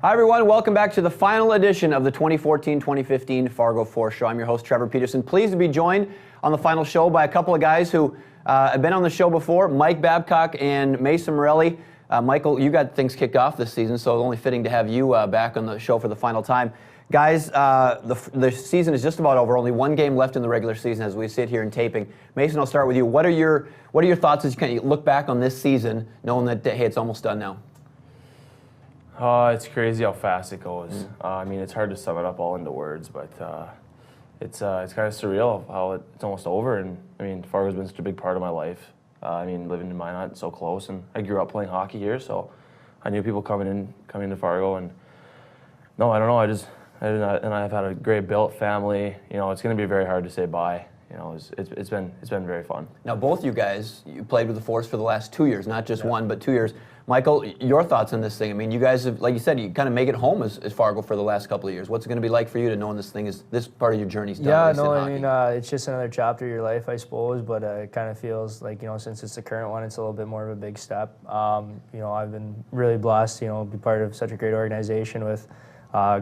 Hi everyone, welcome back to the final edition of the 2014-2015 Fargo Force Show. I'm your host, Trevor Peterson. Pleased to be joined on the final show by a couple of guys who have been on the show before, Mike Babcock and Mason Morelli. Michael, you got things kicked off this season, so it's only fitting to have you back on the show for the final time. Guys, the season is just about over. Only one game left in the regular season as we sit here and taping. Mason, I'll start with you. What are your thoughts as you kind of look back on this season, knowing that, hey, it's almost done now? It's crazy how fast it goes. I mean, it's hard to sum it up all into words, but it's kind of surreal how it's almost over. And I mean, Fargo's been such a big part of my life. I mean, living in Minot, so close, and I grew up playing hockey here, so I knew people coming to Fargo. And no, I don't know. And I've had a great built family. You know, it's going to be very hard to say bye. You know, it's been very fun. Now, both you guys, you played with the Force for the last 2 years, not just one, but 2 years. Michael, your thoughts on this thing? I mean, you guys have, like you said, you kind of make it home as Fargo for the last couple of years. What's it going to be like for you to knowing this part of your journey's done? Yeah, no, I mean, it's just another chapter of your life, I suppose, but it kind of feels like, you know, since it's the current one, it's a little bit more of a big step. You know, I've been really blessed, you know, to be part of such a great organization with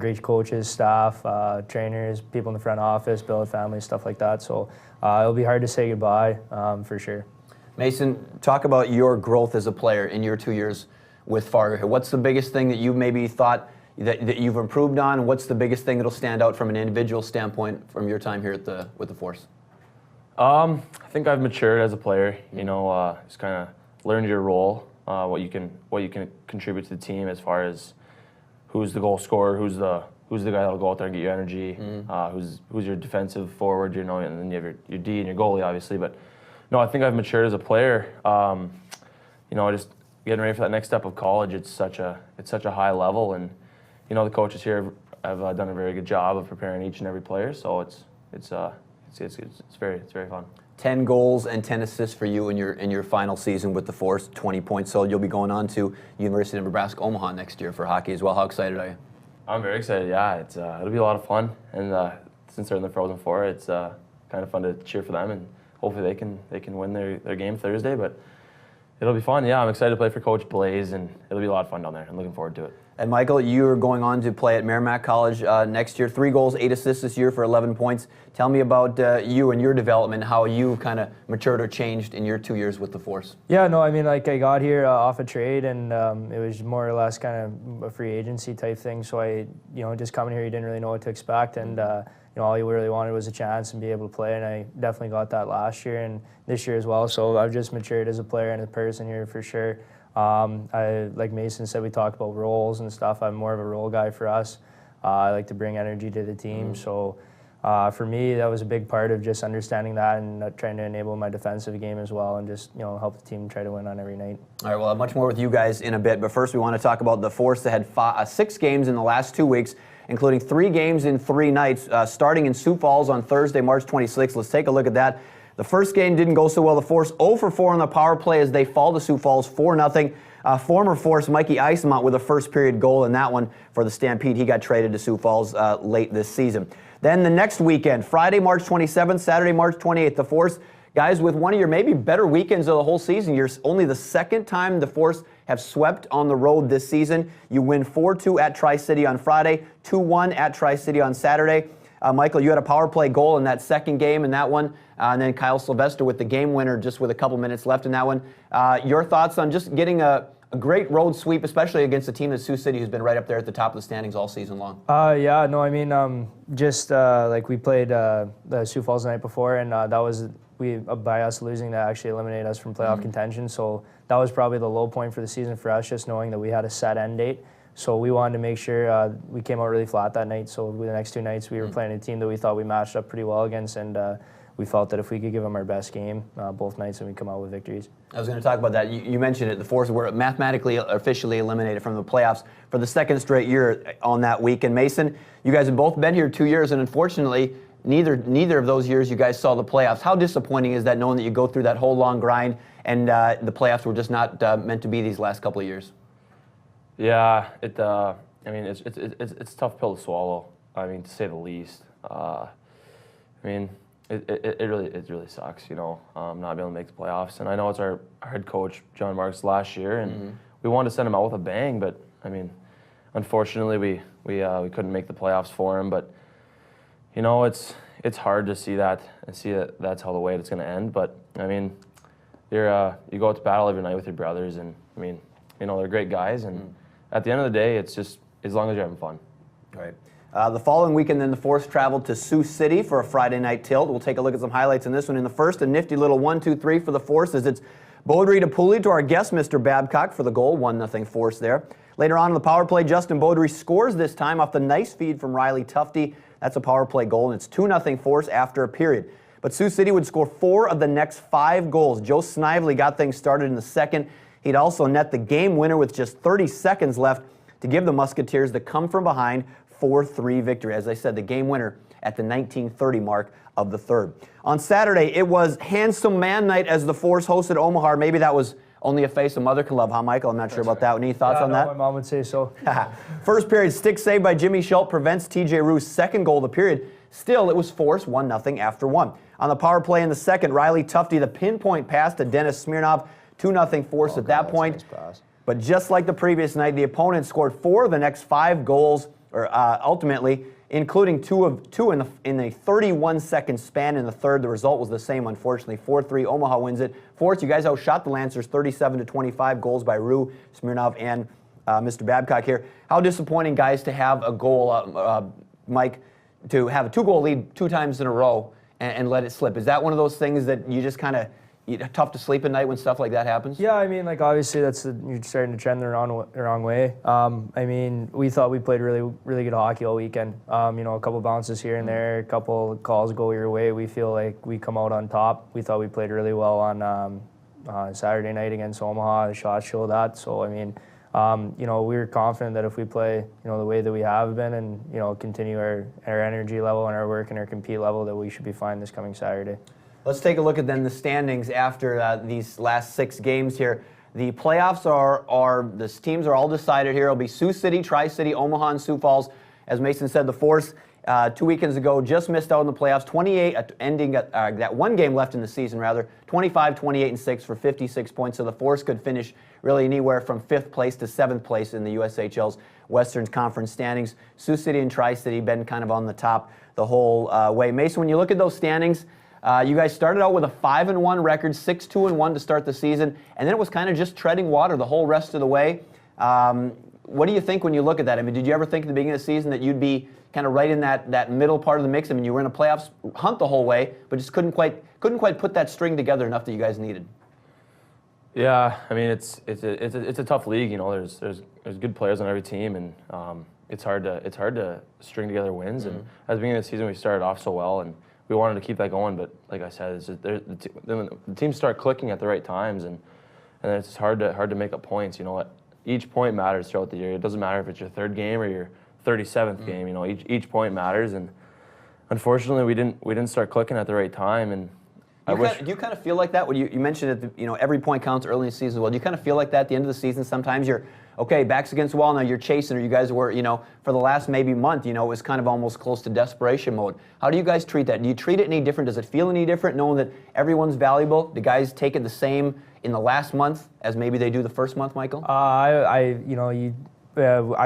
great coaches, staff, trainers, people in the front office, build families, stuff like that. So it'll be hard to say goodbye, for sure. Mason, talk about your growth as a player in your 2 years with Fargo. What's the biggest thing that you maybe thought that you've improved on? What's the biggest thing that'll stand out from an individual standpoint from your time here with the Force? I think I've matured as a player. You know, just kind of learned your role, what you can contribute to the team as far as who's the goal scorer, who's the guy that'll go out there and get you energy, who's your defensive forward, you know, and then you have your D and your goalie, obviously. But no, I think I've matured as a player. You know, just getting ready for that next step of college. It's such a high level, and you know the coaches here have done a very good job of preparing each and every player. So it's very fun. 10 goals and 10 assists for you in your final season with the Force, 20 points. So you'll be going on to University of Nebraska Omaha next year for hockey as well. How excited are you? I'm very excited. Yeah, it'll be a lot of fun, and since they're in the Frozen Four, it's kind of fun to cheer for them, and hopefully they can win their game Thursday. But it'll be fun. Yeah, I'm excited to play for Coach Blaze, and it'll be a lot of fun down there. I'm looking forward to it. And Michael, you're going on to play at Merrimack College next year. 3 goals, 8 assists this year for 11 points. Tell me about you and your development, how you kind of matured or changed in your 2 years with the Force. Yeah, no, I mean, like I got here off a trade, and it was more or less kind of a free agency type thing. So you know, just coming here, you didn't really know what to expect, and you know, all you really wanted was a chance and be able to play, and I definitely got that last year and this year as well. So I've just matured as a player and a person here for sure. Like Mason said, we talk about roles and stuff. I'm more of a role guy for us. I like to bring energy to the team. So for me, that was a big part of just understanding that and trying to enable my defensive game as well, and just, you know, help the team try to win on every night. All right, well, much more with you guys in a bit, but first we want to talk about the Force that had 6 games in the last 2 weeks, including 3 games in 3 nights, starting in Sioux Falls on Thursday, March 26th. Let's take a look at that. The first game didn't go so well. The Force 0 for 4 on the power play as they fall to Sioux Falls 4-0. Former Force Mikey Eisenmont with a first period goal in that one for the Stampede. He got traded to Sioux Falls late this season. Then the next weekend, Friday, March 27th, Saturday, March 28th, the Force, guys, with one of your maybe better weekends of the whole season. You're only the second time the Force have swept on the road this season. You win 4-2 at Tri-City on Friday, 2-1 at Tri-City on Saturday. Michael, you had a power play goal in that second game in that one, and then Kyle Sylvester with the game winner just with a couple minutes left in that one. Your thoughts on just getting a great road sweep, especially against a team like Sioux City, who's been right up there at the top of the standings all season long? Yeah, no, I mean, just like we played the Sioux Falls the night before, and that was by us losing, that actually eliminated us from playoff contention. So that was probably the low point for the season for us, just knowing that we had a set end date. So we wanted to make sure we came out really flat that night. So the next 2 nights, we were playing a team that we thought we matched up pretty well against, and we felt that if we could give them our best game both nights, then we'd come out with victories. I was going to talk about that. You mentioned it. The Force were mathematically officially eliminated from the playoffs for the 2nd straight year on that week. And Mason, you guys have both been here 2 years, and unfortunately, neither of those years you guys saw the playoffs. How disappointing is that, knowing that you go through that whole long grind and the playoffs were just not meant to be these last couple of years? Yeah, I mean, it's a tough pill to swallow. I mean, to say the least. I mean, it really sucks, you know, not being able to make the playoffs. And I know it's our head coach John Marks last year, and we wanted to send him out with a bang. But I mean, unfortunately, we couldn't make the playoffs for him. But you know, it's hard to see that and see that that's how the way it's going to end. But I mean, you go out to battle every night with your brothers, and I mean, you know, they're great guys, and at the end of the day, it's just as long as you're having fun. Right. The following weekend, then the Force traveled to Sioux City for a Friday night tilt. We'll take a look at some highlights in this one. In the first, a nifty little 1-2-3 for the Force as it's Baudry to Pooley to our guest, Mr. Babcock, for the goal. 1-0 Force there. Later on in the power play, Justin Baudry scores this time off the nice feed from Riley Tufte. That's a power play goal, and it's 2-0 Force after a period. But Sioux City would score 4 of the next 5 goals. Joe Snively got things started in the second. He'd also net the game winner with just 30 seconds left to give the Musketeers the come-from-behind 4-3 victory. As I said, the game winner at the 19:30 mark of the third. On Saturday, it was handsome man night as the Force hosted Omaha. Maybe that was only a face a mother can love, huh, Michael? I'm not sure about that. Any thoughts on that? My mom would say so. First period, stick save by Jimmy Schultz prevents TJ Rue's second goal of the period. Still, it was Force 1-0 after 1. On the power play in the second, Riley Tufte, the pinpoint pass to Dennis Smirnov, 2-0 Force at that point. Nice. But just like the previous night, the opponent scored 4 of the next 5 goals, ultimately, including two in a 31-second span in the third. The result was the same, unfortunately. 4-3, Omaha wins it. Force, you guys outshot the Lancers 37-25, goals by Rue, Smirnov, and Mr. Babcock here. How disappointing, guys, to have a goal, Mike, to have a 2-goal lead 2 times in a row and let it slip. Is that one of those things that you just kind of tough to sleep at night when stuff like that happens? Yeah, I mean, like obviously you're starting to trend the wrong way. I mean, we thought we played really good hockey all weekend. You know, a couple bounces here and there, a couple calls go your way. We feel like we come out on top. We thought we played really well on Saturday night against Omaha. The shots show that. So I mean, you know, we were confident that if we play, you know, the way that we have been, and you know, continue our energy level and our work and our compete level, that we should be fine this coming Saturday. Let's take a look at then the standings after these last 6 games here. The playoffs the teams are all decided here. It'll be Sioux City, Tri-City, Omaha, and Sioux Falls. As Mason said, the Force 2 weekends ago just missed out in the playoffs. 28 ending at that 1 game left in the season, rather 25, 28, and 6 for 56 points. So the Force could finish really anywhere from 5th place to 7th place in the USHL's Western Conference standings. Sioux City and Tri-City been kind of on the top the whole way. Mason, when you look at those standings, you guys started out with a 5-1 record, 6-2-1 to start the season, and then it was kind of just treading water the whole rest of the way. What do you think when you look at that? I mean, did you ever think at the beginning of the season that you'd be kind of right in that middle part of the mix? I mean, you were in a playoffs hunt the whole way, but just couldn't quite put that string together enough that you guys needed. Yeah, I mean, it's a tough league. You know, there's good players on every team, and it's hard to string together wins. And at the beginning of the season, we started off so well, and we wanted to keep that going, but like I said, the teams start clicking at the right times, and it's hard to make up points. You know, each point matters throughout the year. It doesn't matter if it's your 3rd game or your 37th game. You know, each point matters, and unfortunately, we didn't start clicking at the right time. And do you kind of feel like that? When you mentioned that you know every point counts early in the season as well. Do you kind of feel like that at the end of the season? Sometimes you're okay, backs against the wall. Now you're chasing, or you guys were, you know, for the last maybe month, you know, it was kind of almost close to desperation mode. How do you guys treat that? Do you treat it any different? Does it feel any different, knowing that everyone's valuable? Do guys take it the same in the last month as maybe they do the first month, Michael? I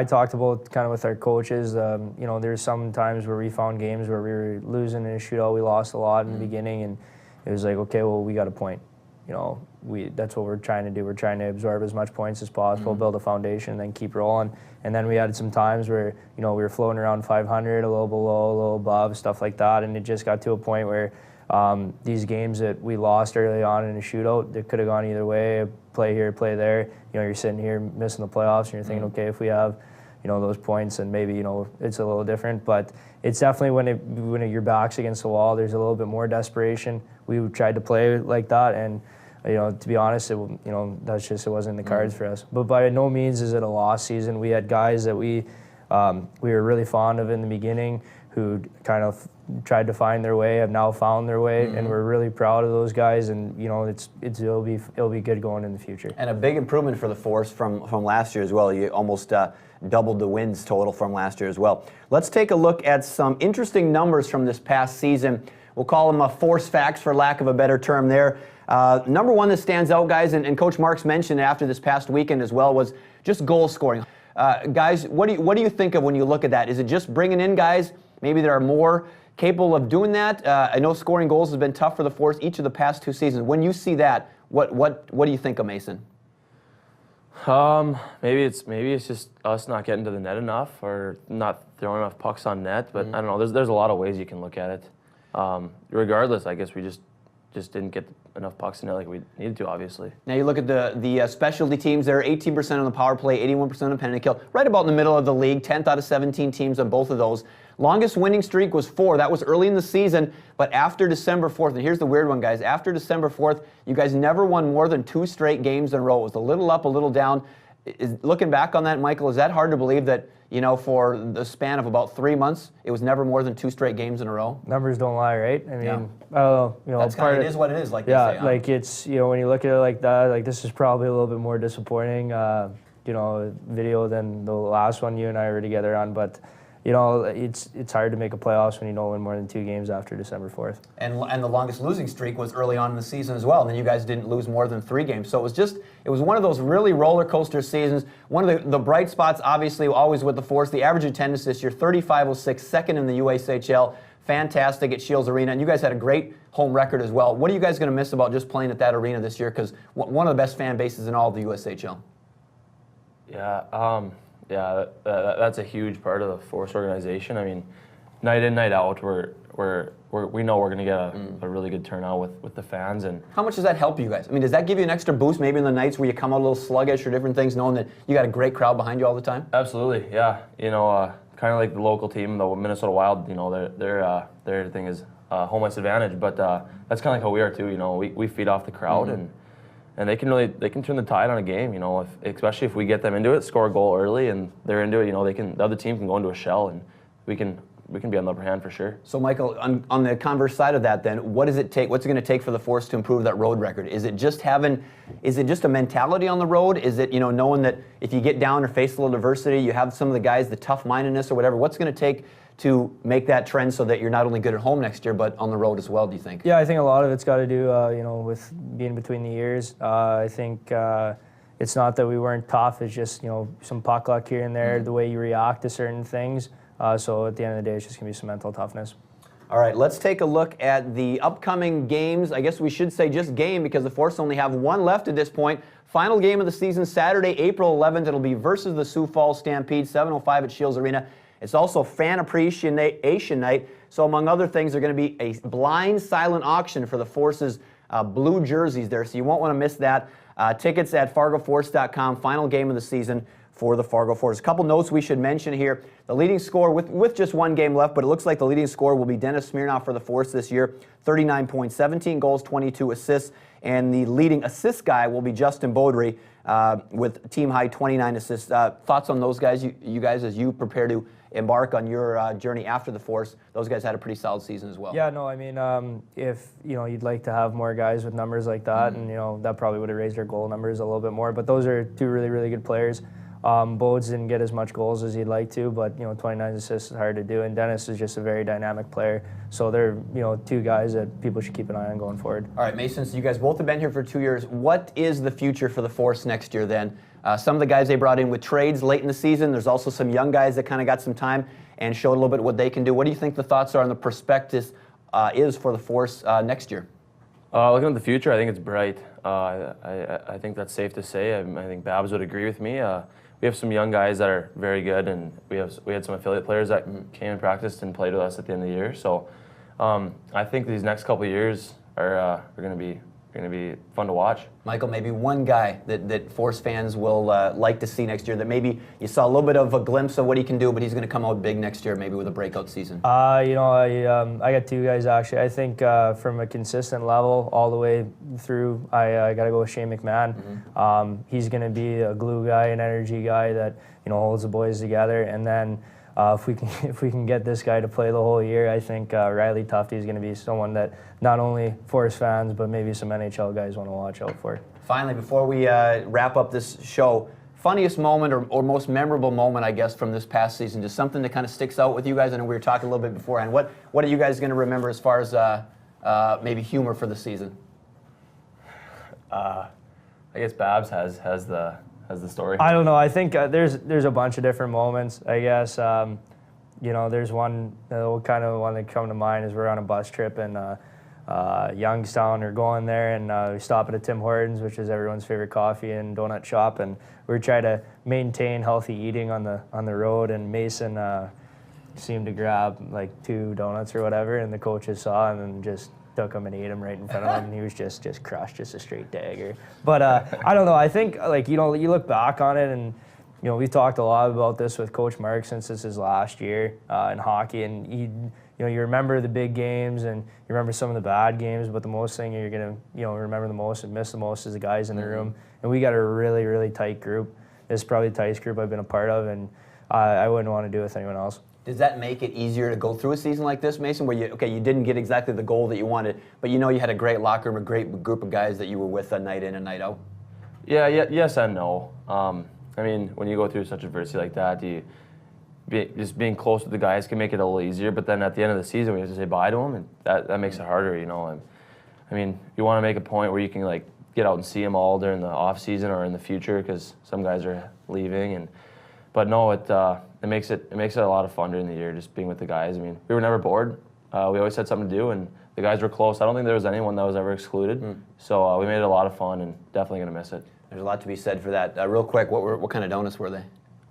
talked about kind of with our coaches. You know, there's some times where we found games where we were losing in a shootout. We lost a lot in the beginning, and it was like, okay, well, we got a point. You know, that's what we're trying to do. We're trying to absorb as much points as possible, build a foundation, and then keep rolling. And then we had some times where, you know, we were floating around 500, a little below, a little above, stuff like that. And it just got to a point where these games that we lost early on in a shootout, that could have gone either way, play here, play there. You know, you're sitting here missing the playoffs, and you're thinking, okay, if we have, you know, those points, and maybe, you know, it's a little different. But it's definitely when your back's against the wall, there's a little bit more desperation. We tried to play like that, and you know, to be honest, it wasn't in the cards for us. But by no means is it a lost season. We had guys that we were really fond of in the beginning who kind of tried to find their way, have now found their way, and we're really proud of those guys. And you know, it'll be good going in the future. And a big improvement for the Force from last year as well. You almost doubled the wins total from last year as well. Let's take a look at some interesting numbers from this past season. We'll call them Force facts, for lack of a better term there. Number one that stands out, guys, and Coach Marks mentioned after this past weekend as well, was just goal scoring. Guys, what do you think of when you look at that? Is it just bringing in guys maybe that are more capable of doing that? I know scoring goals has been tough for the Force each of the past 2 seasons. When you see that, what do you think of Mason? Maybe it's just us not getting to the net enough or not throwing enough pucks on net. But I don't know. There's a lot of ways you can look at it. Regardless, I guess we just didn't get enough pucks in there like we needed to, obviously. Now you look at the specialty teams. They're 18% on the power play, 81% on penalty kill, right about in the middle of the league. 10th out of 17 teams on both of those. Longest winning streak was 4. That was early in the season, but after December 4th, and here's the weird one, guys. After December 4th, you guys never won more than 2 straight games in a row. It was a little up, a little down. Looking back on that, Michael, is that hard to believe that, for the span of about 3 months, it was never more than 2 straight games in a row? Numbers don't lie, right? I mean, Yeah. I don't know. That's kind of, it is what it is, like they say. Like it's, when you look at it like that, like this is probably a little bit more disappointing, video than the last one you and I were together on. But, it's hard to make a playoffs when you don't win more than 2 games after December 4th. And the longest losing streak was early on in the season as well. And then you guys didn't lose more than 3 games. So it was one of those really roller coaster seasons. One of the bright spots, obviously, always with the Force. The average attendance this year, 3,506, second in the USHL. Fantastic at Shields Arena. And you guys had a great home record as well. What are you guys going to miss about just playing at that arena this year? Because one of the best fan bases in all of the USHL. Yeah, that's a huge part of the Force organization. I mean, night in, night out, we know we're going to get a really good turnout with the fans. And how much does that help you guys? I mean, does that give you an extra boost maybe in the nights where you come out a little sluggish or different things, knowing that you got a great crowd behind you all the time? Absolutely, yeah. Kind of like the local team, the Minnesota Wild. Their thing is home ice advantage, but that's kind of like how we are too. We feed off the crowd and they can turn the tide on a game, especially if we get them into it, score a goal early, and they're into it. The other team can go into a shell, and we can be on the upper hand for sure. So, Michael, on the converse side of that, then, what does it take? What's it going to take for the Force to improve that road record? Is it just a mentality on the road? Is it knowing that if you get down or face a little adversity, you have some of the guys, the tough-mindedness or whatever? What's going to take to make that trend so that you're not only good at home next year, but on the road as well, do you think? Yeah, I think a lot of it's got to do, with being between the years. I think it's not that we weren't tough. It's just, some puck luck here and there, the way you react to certain things. So at the end of the day, it's just going to be some mental toughness. All right, let's take a look at the upcoming games. I guess we should say just game because the Force only have 1 left at this point. Final game of the season, Saturday, April 11th. It'll be versus the Sioux Falls Stampede, 7:05 at Shields Arena. It's also Fan Appreciation Night. So among other things, there's going to be a blind silent auction for the Force's blue jerseys there. So you won't want to miss that. Tickets at fargoforce.com. Final game of the season for the Fargo Force. A couple notes we should mention here. The leading scorer with just 1 game left, but it looks like the leading scorer will be Dennis Smirnoff for the Force this year. 39 points, 17 goals, 22 assists. And the leading assist guy will be Justin Beaudry with team high 29 assists. Thoughts on those guys, you guys, as you prepare to embark on your journey after the Force? Those guys had a pretty solid season as well. Yeah, no, I mean, if you'd like to have more guys with numbers like that, and that probably would have raised our goal numbers a little bit more. But those are 2 really, really good players. Bodes didn't get as much goals as he'd like to, but 29 assists is hard to do. And Dennis is just a very dynamic player. So they're 2 guys that people should keep an eye on going forward. All right, Mason, so you guys both have been here for 2 years. What is the future for the Force next year then? Some of the guys they brought in with trades late in the season. There's also some young guys that kind of got some time and showed a little bit what they can do. What do you think the thoughts are on the prospectus is for the Force next year? Looking at the future, I think it's bright. I think that's safe to say. I think Babs would agree with me. We have some young guys that are very good, and we had some affiliate players that came and practiced and played with us at the end of the year. So I think these next couple of years are going to be fun to watch. Michael, maybe one guy that Force fans will like to see next year that maybe you saw a little bit of a glimpse of what he can do, but he's going to come out big next year, maybe with a breakout season. I got 2 guys actually. I think from a consistent level all the way through, I got to go with Shane McMahon. He's going to be a glue guy, an energy guy that holds the boys together. And then if we can get this guy to play the whole year, I think Riley Tufte is going to be someone that not only Force fans but maybe some NHL guys want to watch out for. Finally, before we wrap up this show, funniest moment or most memorable moment, I guess, from this past season, just something that kind of sticks out with you guys. I know we were talking a little bit beforehand. What are you guys going to remember as far as maybe humor for the season? I guess Babs has as the story? I don't know. I think there's a bunch of different moments. I guess there's one kind of one that come to mind is we're on a bus trip in Youngstown. We're going there and we stop at a Tim Hortons, which is everyone's favorite coffee and donut shop, and we're trying to maintain healthy eating on the road. And Mason seemed to grab like 2 donuts or whatever, and the coaches saw him and just took him and ate him right in front of him, and he was just crushed, just a straight dagger. But I don't know. I think you look back on it, and we've talked a lot about this with Coach Mark since this is last year in hockey, and you remember the big games and you remember some of the bad games, but the most thing you're gonna remember the most and miss the most is the guys in the room. And we got a really, really tight group. This is probably the tightest group I've been a part of, and I wouldn't want to do it with anyone else. Does that make it easier to go through a season like this, Mason, where you didn't get exactly the goal that you wanted, but you had a great locker room, a great group of guys that you were with night in and night out? Yeah, yes and no. I mean, when you go through such adversity like that, just being close with the guys can make it a little easier, but then at the end of the season, we have to say bye to them, and that makes it harder, And, I mean, you want to make a point where you can get out and see them all during the off season or in the future, because some guys are leaving, but no, it makes it a lot of fun during the year just being with the guys. I mean, we were never bored. We always had something to do, and the guys were close. I don't think there was anyone that was ever excluded, so we made it a lot of fun, and definitely gonna miss it. There's a lot to be said for that. Real quick, what kind of donuts were they?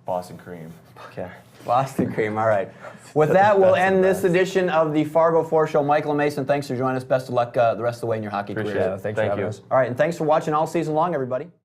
Boston cream. Okay. Boston cream, all right. With that, we'll end this edition of the Fargo Force Show. Michael and Mason, thanks for joining us. Best of luck the rest of the way in your hockey Appreciate career. it. Thanks for having us. All right, and thanks for watching all season long, everybody.